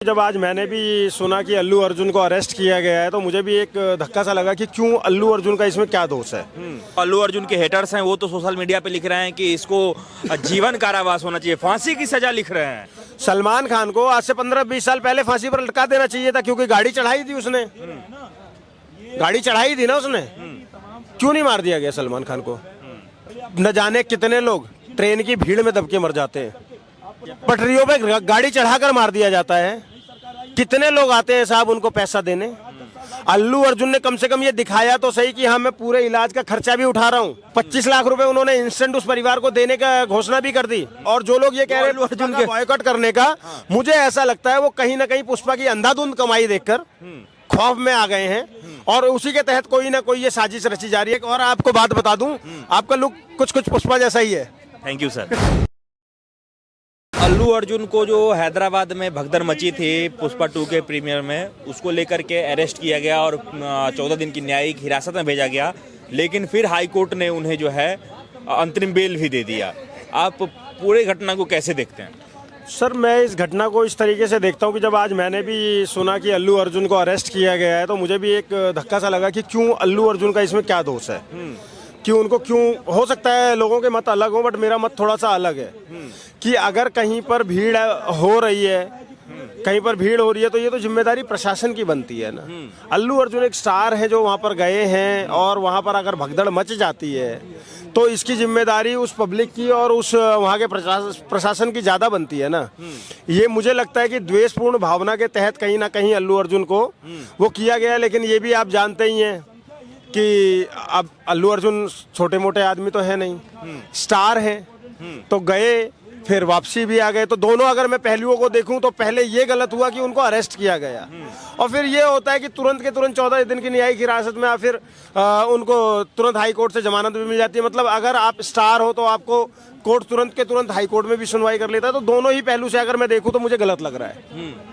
जब आज मैंने भी सुना कि अल्लू अर्जुन को अरेस्ट किया गया है तो मुझे भी एक धक्का सा लगा कि क्यों अल्लू अर्जुन का इसमें क्या दोष है। अल्लू अर्जुन के हेटर्स हैं वो तो सोशल मीडिया पे लिख रहे हैं कि इसको जीवन कारावास होना चाहिए, फांसी की सजा लिख रहे हैं। सलमान खान को आज से 15-20 साल पहले फांसी पर लटका देना चाहिए था, क्योंकि गाड़ी चढ़ाई थी उसने, गाड़ी चढ़ाई थी ना उसने। क्यों नहीं मार दिया गया सलमान खान को? न जाने कितने लोग ट्रेन की भीड़ में दबके मर जाते हैं, पटरियों पे गाड़ी चढ़ाकर मार दिया जाता है। कितने लोग आते हैं साहब उनको पैसा देने। अल्लू अर्जुन ने कम से कम ये दिखाया तो सही कि हाँ मैं पूरे इलाज का खर्चा भी उठा रहा हूँ। 25 लाख रुपए उन्होंने इंस्टेंट उस परिवार को देने का घोषणा भी कर दी। और जो लोग ये कह रहे हैं अल्लू अर्जुन के बॉयकॉट करने का, मुझे ऐसा लगता है वो कहीं ना कहीं पुष्पा की अंधाधुंध कमाई देखकर खौफ में आ गए हैं और उसी के तहत कोई ना कोई ये साजिश रची जा रही है। और आपको बात बता दूं, आपका लुक कुछ कुछ पुष्पा जैसा ही है। Thank you sir. Allu Arjun को जो हैदराबाद में भगदड़ मची थी पुष्पा 2 के प्रीमियर में, उसको लेकर के अरेस्ट किया गया और 14 दिन की न्यायिक हिरासत में भेजा गया, लेकिन फिर हाई कोर्ट ने उन्हें जो है अंतरिम बेल भी दे दिया। आप पूरे घटना को कैसे देखते हैं? सर मैं इस घटना को इस तरीके से देखता हूँ कि जब आज मैंने भी सुना कि अल्लू अर्जुन को अरेस्ट किया गया है तो मुझे भी एक धक्का सा लगा कि क्यों अल्लू अर्जुन का इसमें क्या दोष है। कि उनको क्यों, हो सकता है लोगों के मत अलग हो बट मेरा मत थोड़ा सा अलग है कि अगर कहीं पर भीड़ हो रही है, कहीं पर भीड़ हो रही है तो ये तो जिम्मेदारी प्रशासन की बनती है ना। अल्लू अर्जुन एक स्टार है जो वहाँ पर गए हैं और वहाँ पर अगर भगदड़ मच जाती है तो इसकी जिम्मेदारी उस पब्लिक की और उस वहाँ के प्रशासन की ज़्यादा बनती है ना। ये मुझे लगता है कि द्वेषपूर्ण भावना के तहत कहीं ना कहीं अल्लू अर्जुन को वो किया गया। लेकिन ये भी आप जानते ही हैं कि अब अल्लू अर्जुन छोटे मोटे आदमी तो है नहीं, स्टार है, तो गए फिर वापसी भी आ गए। तो दोनों अगर मैं पहलुओं को देखूं तो पहले ये गलत हुआ कि उनको अरेस्ट किया गया और फिर ये होता है कि तुरंत के तुरंत 14 दिन की न्यायिक हिरासत में फिर उनको तुरंत हाई कोर्ट से जमानत भी मिल जाती है। मतलब अगर आप स्टार हो तो आपको कोर्ट तुरंत के तुरंत हाई कोर्ट में भी सुनवाई कर लेता है। तो दोनों ही पहलू से अगर मैं देखूं तो मुझे गलत लग रहा है।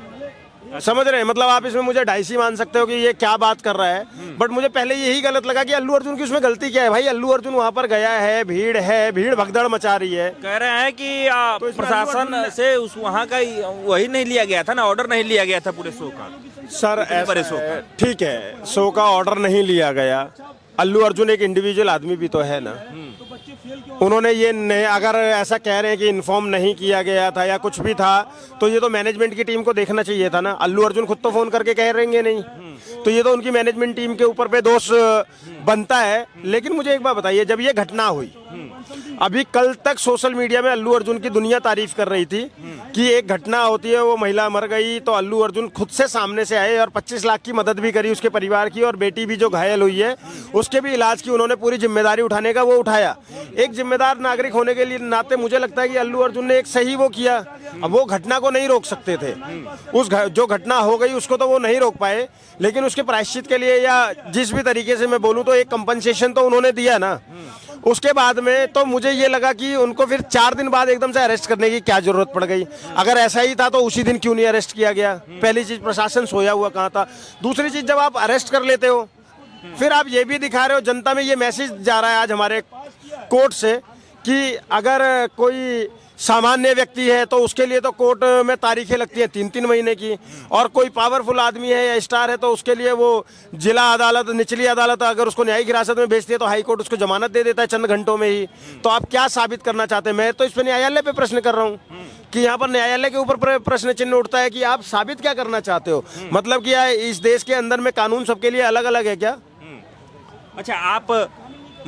समझ रहे हैं? मतलब आप इसमें मुझे डाइसी मान सकते हो कि ये क्या बात कर रहा है, बट मुझे पहले यही गलत लगा कि अल्लू अर्जुन की उसमें गलती क्या है। भाई अल्लू अर्जुन वहां पर गया है, भीड़ भगदड़ मचा रही है। कह रहे हैं कि तो प्रशासन से उस वहाँ का वही नहीं लिया गया था ना, ऑर्डर नहीं लिया गया था पूरे शो का। सर ऐसा ठीक है, शो का ऑर्डर नहीं लिया गया। अल्लू अर्जुन एक इंडिविजुअल आदमी भी तो है ना। उन्होंने ये अगर ऐसा कह रहे हैं कि इन्फॉर्म नहीं किया गया था या कुछ भी था तो ये तो मैनेजमेंट की टीम को देखना चाहिए था ना। अल्लू अर्जुन खुद तो फोन करके कह रहेंगे नहीं, तो ये तो उनकी मैनेजमेंट टीम के ऊपर पे दोष बनता है। लेकिन मुझे एक बात बताइए, जब ये घटना हुई अभी कल तक सोशल मीडिया में अल्लू अर्जुन की दुनिया तारीफ कर रही थी कि एक घटना होती है, वो महिला मर गई तो अल्लू अर्जुन खुद से सामने से आए और 25 लाख की मदद भी करी उसके परिवार की, और बेटी भी जो घायल हुई है उसके भी इलाज की उन्होंने पूरी जिम्मेदारी उठाने का वो उठाया। एक जिम्मेदार नागरिक होने के लिए नाते मुझे लगता है कि अल्लू अर्जुन ने एक सही वो किया। अब वो घटना को नहीं रोक सकते थे, जो घटना हो गई उसको तो वो नहीं रोक पाए, लेकिन उसके प्रायश्चित के लिए या जिस भी तरीके से मैं बोलूँ तो एक कंपनसेशन तो उन्होंने दिया ना। उसके बाद में तो मुझे ये लगा कि उनको फिर 4 दिन बाद एकदम से अरेस्ट करने की क्या जरूरत पड़ गई। अगर ऐसा ही था तो उसी दिन क्यों नहीं अरेस्ट किया गया? पहली चीज, प्रशासन सोया हुआ कहाँ था? दूसरी चीज, जब आप अरेस्ट कर लेते हो फिर आप ये भी दिखा रहे हो, जनता में ये मैसेज जा रहा है आज हमारे कोर्ट से कि अगर कोई सामान्य व्यक्ति है तो उसके लिए तो कोर्ट में तारीखें लगती है 3-3 महीने की, और कोई पावरफुल आदमी है या स्टार है तो उसके लिए वो जिला अदालत, निचली अदालत अगर उसको न्यायिक हिरासत में भेजती है तो हाई कोर्ट उसको जमानत दे देता है चंद घंटों में ही। तो आप क्या साबित करना चाहते हैं? मैं तो इस पर न्यायालय पे प्रश्न कर रहा हूँ कि यहाँ पर न्यायालय के ऊपर प्रश्न चिन्ह उठता है कि आप साबित क्या करना चाहते हो। मतलब कि इस देश के अंदर में कानून सबके लिए अलग अलग है क्या? अच्छा, आप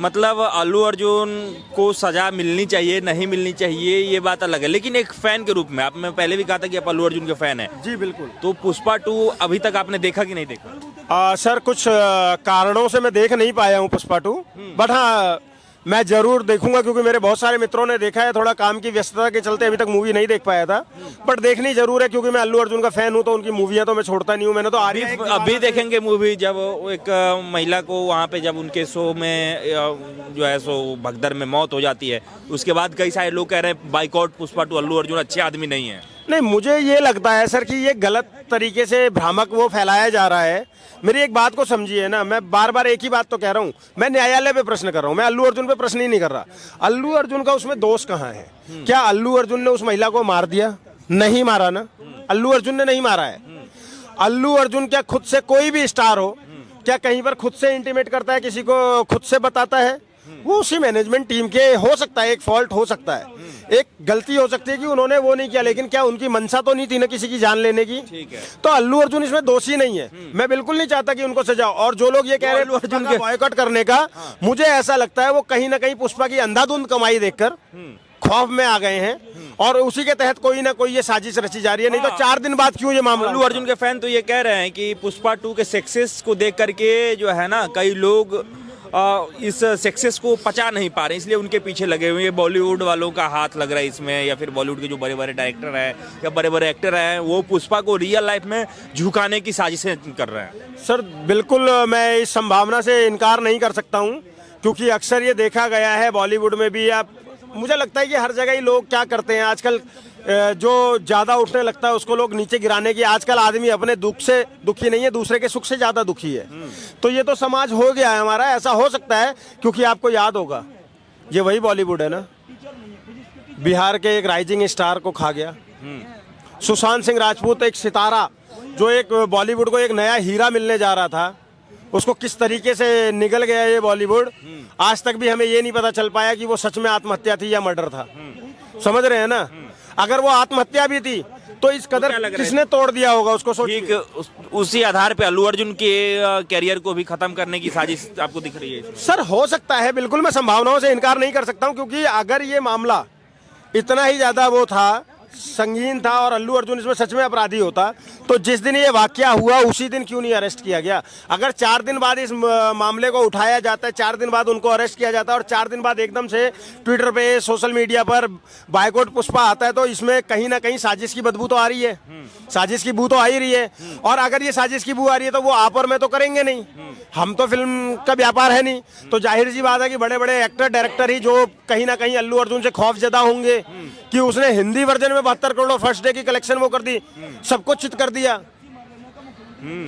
मतलब अल्लू अर्जुन को सजा मिलनी चाहिए नहीं मिलनी चाहिए ये बात अलग है, लेकिन एक फैन के रूप में आप, मैं पहले भी कहा था कि आप अल्लू अर्जुन के फैन हैं। जी बिल्कुल। तो पुष्पा 2 अभी तक आपने देखा कि नहीं देखा? सर कुछ कारणों से मैं देख नहीं पाया हूँ पुष्पा 2, बट हाँ मैं जरूर देखूंगा क्योंकि मेरे बहुत सारे मित्रों ने देखा है। थोड़ा काम की व्यस्तता के चलते अभी तक मूवी नहीं देख पाया था, बट देखनी जरूर है क्योंकि मैं अल्लू अर्जुन का फैन हूं तो उनकी मूवियां तो मैं छोड़ता नहीं हूं। मैंने तो अभी देखेंगे मूवी, जब एक महिला को वहां पे जब उनके शो में जो है सो भगदड़ में मौत हो जाती है, उसके बाद कई सारे लोग कह रहे हैं बाइकआउट पुष्पा 2, अल्लू अर्जुन अच्छे आदमी नहीं है। नहीं, मुझे ये लगता है सर कि ये गलत तरीके से भ्रामक वो फैलाया जा रहा है। मेरी एक बात को समझिए ना, मैं बार बार एक ही बात तो कह रहा हूँ, मैं न्यायालय पे प्रश्न कर रहा हूँ, मैं अल्लू अर्जुन पे प्रश्न ही नहीं कर रहा। अल्लू अर्जुन का उसमें दोष कहाँ है? क्या अल्लू अर्जुन ने उस महिला को मार दिया? नहीं मारा ना, अल्लू अर्जुन ने नहीं मारा है। अल्लू अर्जुन क्या खुद से कोई भी स्टार हो, क्या कहीं पर खुद से इंटीमेट करता है, किसी को खुद से बताता है? वो उसी मैनेजमेंट टीम के हो सकता है, एक फॉल्ट हो सकता है, एक गलती हो सकती है कि उन्होंने वो नहीं किया, लेकिन क्या उनकी मंशा तो नहीं थी ना किसी की जान लेने की? ठीक है। तो अल्लू अर्जुन इसमें दोषी नहीं है। मैं बिल्कुल नहीं चाहता कि उनको सजा हो। और जो लोग ये कह रहे हैं अल्लू अर्जुन पुष्पा का बॉयकॉट करने का, मुझे ऐसा लगता है वो कहीं ना कहीं पुष्पा की अंधाधुंध कमाई देखकर खौफ में आ गए हैं और उसी के तहत कोई ना कोई ये साजिश रची जा रही है। नहीं तो 4 दिन बाद क्यों ये मामला? अल्लू अर्जुन के फैन तो ये कह रहे हैं कि पुष्पा 2 के सक्सेस को देख करके जो है ना, कई लोग इस सक्सेस को पचा नहीं पा रहे, इसलिए उनके पीछे लगे हुए हैं। बॉलीवुड वालों का हाथ लग रहा है इसमें, या फिर बॉलीवुड के जो बड़े बड़े डायरेक्टर हैं या बड़े बड़े एक्टर हैं, वो पुष्पा को रियल लाइफ में झुकाने की साजिशें कर रहे हैं। सर बिल्कुल मैं इस संभावना से इनकार नहीं कर सकता हूं, क्योंकि अक्सर ये देखा गया है बॉलीवुड में भी। आप मुझे लगता है कि हर जगह ही लोग क्या करते हैं आजकल, जो ज़्यादा उठने लगता है उसको लोग नीचे गिराने की। आजकल आदमी अपने दुख से दुखी नहीं है, दूसरे के सुख से ज़्यादा दुखी है। तो ये तो समाज हो गया है हमारा। ऐसा हो सकता है क्योंकि आपको याद होगा, ये वही बॉलीवुड है ना, बिहार के एक राइजिंग स्टार को खा गया। सुशांत सिंह राजपूत एक सितारा, जो एक बॉलीवुड को एक नया हीरा मिलने जा रहा था, उसको किस तरीके से निगल गया ये बॉलीवुड। आज तक भी हमें ये नहीं पता चल पाया कि वो सच में आत्महत्या थी या मर्डर था। समझ रहे हैं ना? अगर वो आत्महत्या भी थी तो इस कदर किसने तोड़ दिया होगा उसको, सोचिए। ठीक उसी आधार पे अल्लू अर्जुन के कैरियर को भी खत्म करने की साजिश आपको दिख रही है? सर हो सकता है, बिल्कुल मैं संभावनाओं से इनकार नहीं कर सकता हूं, क्योंकि अगर ये मामला इतना ही ज्यादा वो था, संगीन था और अल्लू अर्जुन इसमें सच में अपराधी होता, तो जिस दिन ये वाकया हुआ उसी दिन क्यों नहीं अरेस्ट किया गया? अगर 4 दिन बाद इस मामले को उठाया जाता है, 4 दिन बाद उनको अरेस्ट किया जाता है और 4 दिन बाद एकदम से ट्विटर पे, सोशल मीडिया पर बायकॉट पुष्पा आता है, तो इसमें कहीं ना कहीं साजिश की बदबू तो आ रही है, साजिश की बू तो आ ही रही है। और अगर ये साजिश की बू आ रही है तो वो आप और मैं तो करेंगे नहीं, हम तो फिल्म का व्यापार है नहीं। तो जाहिर सी बात है कि बड़े बड़े एक्टर डायरेक्टर ही जो कहीं ना कहीं अल्लू अर्जुन से खौफजदा होंगे कि उसने हिंदी वर्जन में 72 करोड़ फर्स्ट डे की कलेक्शन वो कर दी, सबको चित कर दिया।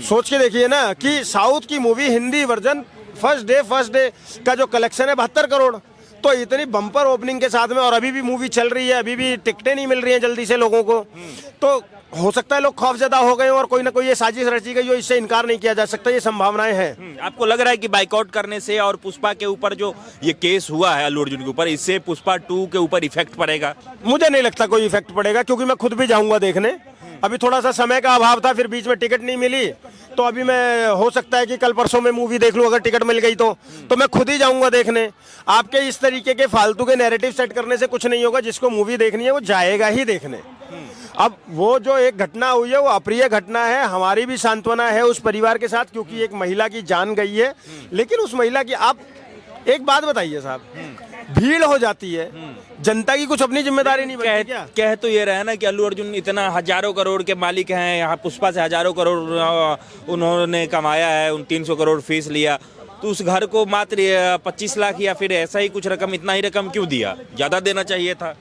सोच के देखिए ना कि साउथ की movie Hindi version first day का जो कलेक्शन है 72 करोड़, तो इतनी बम्पर ओपनिंग के साथ में, और अभी भी मूवी चल रही है, अभी भी टिकटें नहीं मिल रही हैं जल्दी से लोगों को। तो हो सकता है लोग खौफजदा हो गए और कोई ना कोई ये साजिश रची गई हो, इससे इनकार नहीं किया जा सकता, ये संभावनाएं हैं। आपको लग रहा है कि बाइकआउट करने से और पुष्पा के ऊपर जो ये केस हुआ है अल्लू अर्जुन के ऊपर, इससे पुष्पा 2 के ऊपर इफेक्ट पड़ेगा? मुझे नहीं लगता कोई इफेक्ट पड़ेगा, क्योंकि मैं खुद भी जाऊंगा देखने। अभी थोड़ा सा समय का अभाव था, फिर बीच में टिकट नहीं मिली, तो अभी मैं हो सकता है कि कल परसों में मूवी देख लूं, अगर टिकट मिल गई तो मैं खुद ही जाऊंगा देखने। आपके इस तरीके के फालतू के नैरेटिव सेट करने से कुछ नहीं होगा। जिसको मूवी देखनी है वो जाएगा ही देखने। अब वो जो एक घटना हुई है वो अप्रिय घटना है, हमारी भी सांत्वना है उस परिवार के साथ, क्योंकि एक महिला की जान गई है। लेकिन उस महिला की, आप एक बात बताइए साहब, भीड़ हो जाती है, जनता की कुछ अपनी जिम्मेदारी नहीं बनती क्या? कह तो ये रहा है ना कि अल्लू अर्जुन इतना हजारों करोड़ के मालिक हैं, यहाँ पुष्पा से हजारों करोड़ उन्होंने कमाया है, 300 करोड़ फीस लिया, तो उस घर को मात्र 25 लाख या फिर ऐसा ही कुछ रकम, इतना ही रकम क्यों दिया? ज्यादा देना चाहिए था।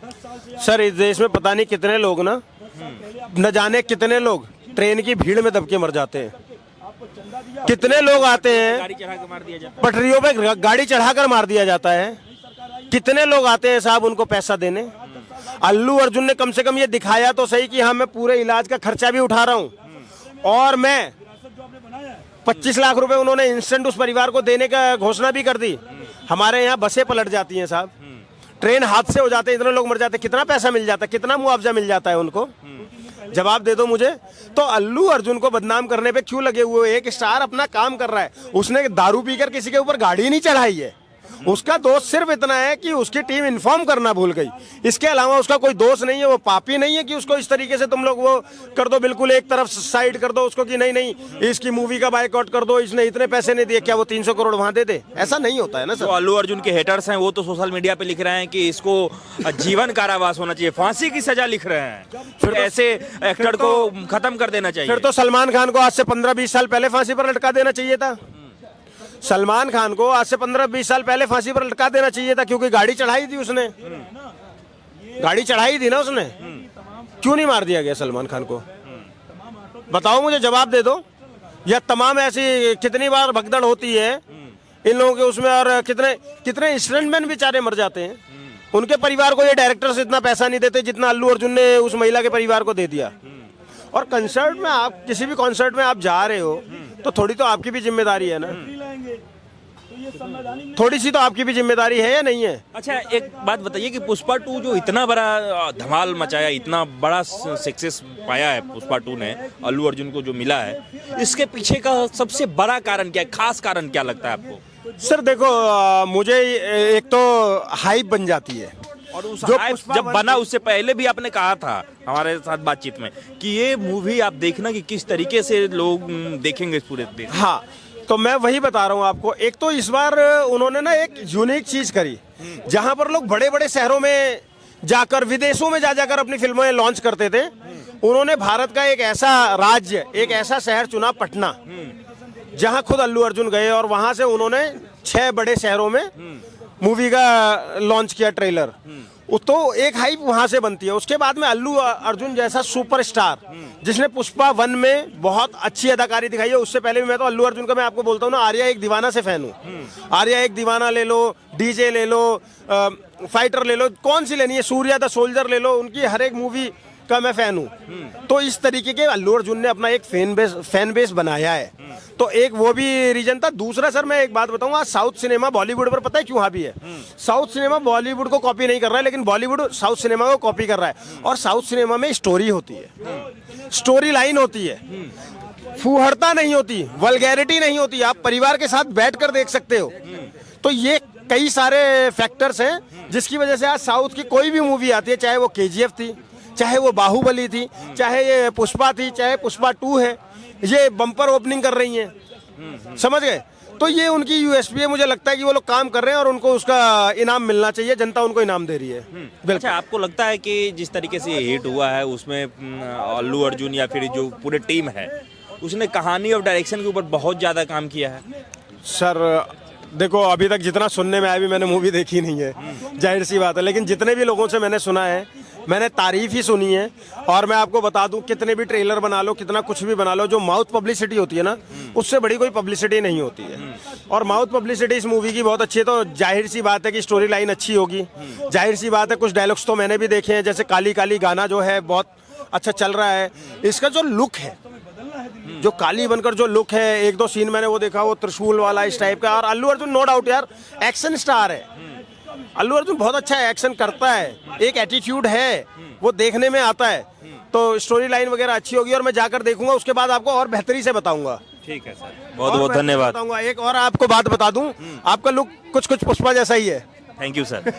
सर इस देश में पता नहीं कितने लोग ना, न जाने कितने लोग ट्रेन की भीड़ में दबके मर जाते हैं। कितने लोग आते हैं, गाड़ी चढ़ा के मार दिया जाता है, पटरियों पे गाड़ी चढ़ाकर मार दिया जाता है। कितने लोग आते हैं साहब उनको पैसा देने। अल्लू अर्जुन ने कम से कम ये दिखाया तो सही कि हाँ मैं पूरे इलाज का खर्चा भी उठा रहा हूँ, और मैं 25 लाख रुपए उन्होंने इंस्टेंट उस परिवार को देने का घोषणा भी कर दी। हमारे यहाँ बसें पलट जाती हैं साहब, ट्रेन हादसे हो जाते हैं, इतने लोग मर जाते हैं, कितना पैसा मिल जाता है, कितना मुआवजा मिल जाता है उनको? जवाब दे दो मुझे। तो अल्लू अर्जुन को बदनाम करने पे क्यों लगे हुए? एक स्टार अपना काम कर रहा है, उसने दारू पीकर किसी के ऊपर गाड़ी नहीं चढ़ाई है। उसका दोष सिर्फ इतना है कि उसकी टीम इन्फॉर्म करना भूल गई, इसके अलावा उसका कोई दोष नहीं है। वो पापी नहीं है कि उसको इस तरीके से तुम लोग वो कर दो, बिल्कुल एक तरफ साइड कर दो उसको कि नहीं नहीं इसकी मूवी का बायकॉट कर दो, इसने इतने पैसे नहीं दिए, क्या वो 300 करोड़ वहां दे दे? ऐसा नहीं होता है ना सर। तो अल्लू अर्जुन के हेटर्स हैं वो तो सोशल मीडिया पे लिख रहे हैं कि इसको जीवन कारावास होना चाहिए, फांसी की सजा लिख रहे हैं, फिर ऐसे एक्टर को खत्म कर देना चाहिए। फिर तो सलमान खान को आज से 15-20 साल पहले फांसी पर लटका देना चाहिए था। सलमान खान को आज से 15-20 साल पहले फांसी पर लटका देना चाहिए था, क्योंकि गाड़ी चढ़ाई थी उसने, गाड़ी चढ़ाई थी ना उसने। क्यों नहीं मार दिया गया सलमान खान को? बताओ मुझे, जवाब दे दो। या तमाम ऐसी कितनी बार भगदड़ होती है इन लोगों के उसमें, और कितने कितने स्टंटमैन बेचारे मर जाते हैं। उनके परिवार को ये डायरेक्टर्स इतना पैसा नहीं देते जितना अल्लू अर्जुन ने उस महिला के परिवार को दे दिया। और कंसर्ट में आप किसी भी कॉन्सर्ट में आप जा रहे हो तो थोड़ी तो आपकी भी जिम्मेदारी है ना, थोड़ी सी तो आपकी भी जिम्मेदारी है या नहीं है। अच्छा, एक बात बताइए कि पुष्पा 2 जो इतना बड़ा धमाल मचाया, इतना बड़ा सक्सेस पाया है पुष्पा 2 ने, अल्लू अर्जुन को जो मिला है, इसके पीछे का सबसे बड़ा कारण क्या है, खास कारण क्या लगता है आपको? सर देखो, मुझे एक तो हाइप बन जाती है, और उस जो हाइप पुष्पा जब वन बना उससे पहले भी आपने कहा था हमारे साथ बातचीत में कि ये मूवी आप देखना कि किस तरीके से लोग देखेंगे इस पूरे देश। हाँ, तो मैं वही बता रहा हूँ आपको। एक तो इस बार उन्होंने ना एक यूनिक चीज करी, जहां पर लोग बड़े बड़े शहरों में जाकर, विदेशों में जा जाकर अपनी फिल्में लॉन्च करते थे, उन्होंने भारत का एक ऐसा राज्य, एक ऐसा शहर चुना, पटना, जहां खुद अल्लू अर्जुन गए और वहां से उन्होंने 6 बड़े शहरों में मूवी का लॉन्च किया ट्रेलर। तो एक हाइप वहां से बनती है। उसके बाद में अल्लू अर्जुन जैसा सुपरस्टार जिसने पुष्पा 1 में बहुत अच्छी अदाकारी दिखाई है, उससे पहले भी मैं तो अल्लू अर्जुन का, मैं आपको बोलता हूँ ना, आर्या एक दीवाना से फैन हूँ। आर्या एक दीवाना ले लो, डीजे ले लो, फाइटर ले लो, कौन सी लेनी है, सूर्या द सोल्जर ले लो, उनकी हर एक मूवी का मैं फैन हूँ। तो इस तरीके के अल्लू अर्जुन ने अपना एक फैन बेस बनाया है, तो एक वो भी रीजन था। दूसरा सर मैं एक बात बताऊंगा, साउथ सिनेमा बॉलीवुड पर पता है क्यों हावी है? साउथ सिनेमा बॉलीवुड को कॉपी नहीं कर रहा है, लेकिन बॉलीवुड साउथ सिनेमा को कॉपी कर रहा है। और साउथ सिनेमा में स्टोरी होती है, स्टोरी लाइन होती है, फूहड़ता नहीं होती, वल्गैरिटी नहीं होती, आप परिवार के साथ बैठकर देख सकते हो। तो ये कई सारे फैक्टर्स हैं जिसकी वजह से आज साउथ की कोई भी मूवी आती है, चाहे वो केजीएफ थी, चाहे वो बाहुबली थी, चाहे ये पुष्पा थी, चाहे पुष्पा 2 है, ये बम्पर ओपनिंग कर रही हैं, समझ गए? तो ये उनकी यूएसपी है। मुझे लगता है कि वो लोग काम कर रहे हैं और उनको उसका इनाम मिलना चाहिए, जनता उनको इनाम दे रही है। बिल्कुल। अच्छा, आपको लगता है कि जिस तरीके से हिट हुआ है उसमें अल्लू अर्जुन या फिर जो पूरे टीम है उसने कहानी और डायरेक्शन के ऊपर बहुत ज़्यादा काम किया है? सर देखो, अभी तक जितना सुनने में आया, भी मैंने मूवी देखी नहीं है, जाहिर सी बात है, लेकिन जितने भी लोगों से मैंने सुना है, मैंने तारीफ ही सुनी है। और मैं आपको बता दूं, कितने भी ट्रेलर बना लो, कितना कुछ भी बना लो, जो माउथ पब्लिसिटी होती है ना, उससे बड़ी कोई पब्लिसिटी नहीं होती है। और माउथ पब्लिसिटी इस मूवी की बहुत अच्छी है, तो जाहिर सी बात है कि स्टोरी लाइन अच्छी होगी। जाहिर सी बात है, कुछ डायलॉग्स तो मैंने भी देखे हैं, जैसे काली काली गाना जो है बहुत अच्छा चल रहा है। इसका जो लुक है, जो काली बनकर जो लुक है, 1-2 सीन मैंने वो देखा, वो त्रिशूल वाला इस टाइप का। और अल्लू अर्जुन नो डाउट यार एक्शन स्टार है, अल्लू अर्जुन बहुत अच्छा एक्शन करता है, एक एटीट्यूड है, वो देखने में आता है। तो स्टोरी लाइन वगैरह अच्छी होगी और मैं जाकर देखूंगा, उसके बाद आपको और बेहतरी से बताऊंगा। ठीक है सर, बहुत बहुत धन्यवाद। बताऊंगा। एक और आपको बात बता दूं, आपका लुक कुछ कुछ पुष्पा जैसा ही है। Thank you sir.